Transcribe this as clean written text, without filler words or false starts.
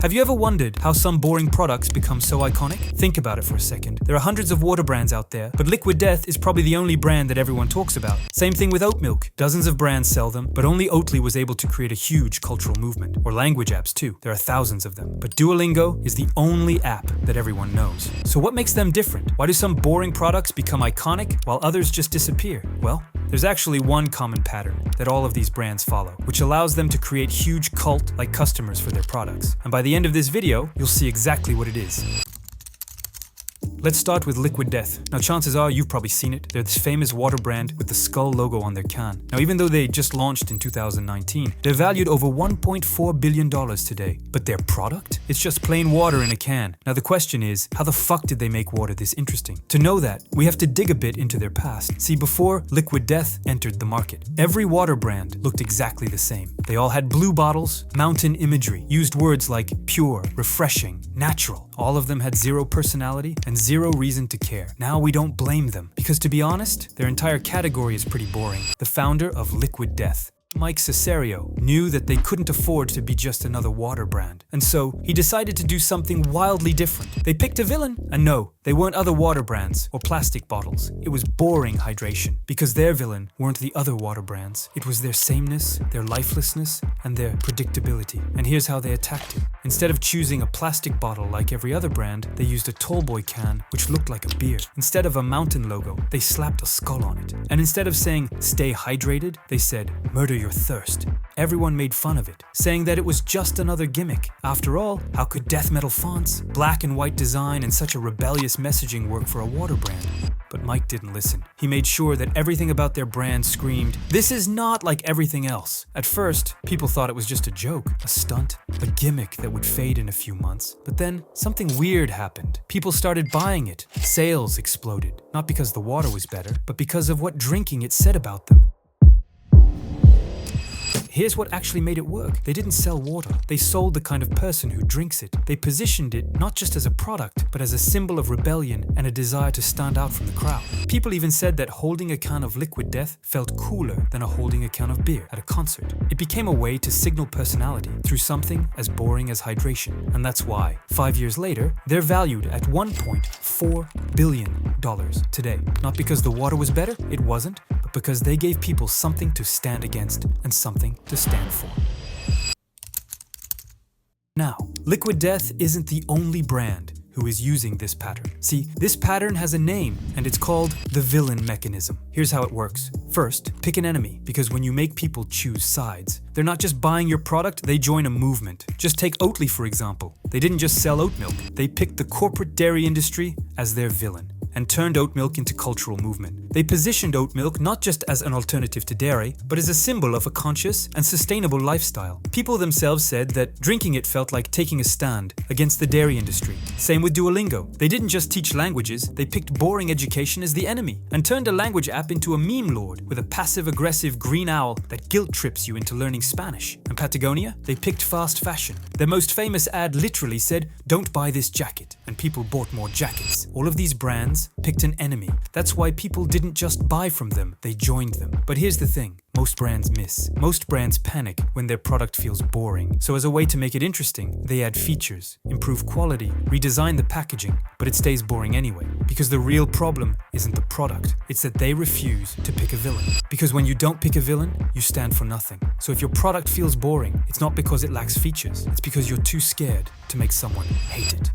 Have you ever wondered how some boring products become so iconic? Think about it for a second. There are hundreds of water brands out there, but Liquid Death is probably the only brand that everyone talks about. Same thing with oat milk. Dozens of brands sell them, but only Oatly was able to create a huge cultural movement. Or language apps too. There are thousands of them. But Duolingo is the only app that everyone knows. So what makes them different? Why do some boring products become iconic while others just disappear? Well, there's actually one common pattern that all of these brands follow, which allows them to create huge cult-like customers for their products. And by the end of this video, you'll see exactly what it is. Let's start with Liquid Death. Now chances are you've probably seen it. They're this famous water brand with the skull logo on their can. Now even though they just launched in 2019, they're valued over $1.4 billion today. But their product? It's just plain water in a can. Now the question is, how the fuck did they make water this interesting? To know that, we have to dig a bit into their past. See, before Liquid Death entered the market, every water brand looked exactly the same. They all had blue bottles, mountain imagery, used words like pure, refreshing, natural. All of them had zero personality and zero reason to care. Now we don't blame them, because to be honest, their entire category is pretty boring. The founder of Liquid Death, Mike Cesario, knew that they couldn't afford to be just another water brand. And so, he decided to do something wildly different. They picked a villain, and no, they weren't other water brands or plastic bottles. It was boring hydration, because their villain weren't the other water brands. It was their sameness, their lifelessness, and their predictability. And here's how they attacked it. Instead of choosing a plastic bottle like every other brand, they used a tallboy can, which looked like a beer. Instead of a mountain logo, they slapped a skull on it. And instead of saying, "Stay hydrated," they said, "Murder your thirst." Everyone made fun of it, saying that it was just another gimmick. After all, how could death metal fonts, black and white design, and such a rebellious messaging work for a water brand? But Mike didn't listen. He made sure that everything about their brand screamed, "This is not like everything else." At first, people thought it was just a joke, a stunt, a gimmick that would fade in a few months. But then, something weird happened. People started buying it. Sales exploded. Not because the water was better, but because of what drinking it said about them. Here's what actually made it work. They didn't sell water. They sold the kind of person who drinks it. They positioned it not just as a product, but as a symbol of rebellion and a desire to stand out from the crowd. People even said that holding a can of Liquid Death felt cooler than holding a can of beer at a concert. It became a way to signal personality through something as boring as hydration. And that's why, 5 years later, they're valued at $1.4 billion today. Not because the water was better, it wasn't, but because they gave people something to stand against and something to stand for. Now, Liquid Death isn't the only brand who is using this pattern. See, this pattern has a name, and it's called the villain mechanism. Here's how it works. First, pick an enemy, because when you make people choose sides, they're not just buying your product, they join a movement. Just take Oatly, for example. They didn't just sell oat milk, they picked the corporate dairy industry as their villain and turned oat milk into cultural movement. They positioned oat milk not just as an alternative to dairy, but as a symbol of a conscious and sustainable lifestyle. People themselves said that drinking it felt like taking a stand against the dairy industry. Same with Duolingo. They didn't just teach languages, they picked boring education as the enemy and turned a language app into a meme lord with a passive-aggressive green owl that guilt trips you into learning Spanish. And Patagonia? They picked fast fashion. Their most famous ad literally said, "Don't buy this jacket," and people bought more jackets. All of these brands picked an enemy. That's why people didn't just buy from them, they joined them. But here's the thing, most brands miss. Most brands panic when their product feels boring. So as a way to make it interesting, they add features, improve quality, redesign the packaging, but it stays boring anyway. Because the real problem isn't the product, it's that they refuse to pick a villain. Because when you don't pick a villain, you stand for nothing. So if your product feels boring, it's not because it lacks features, it's because you're too scared to make someone hate it.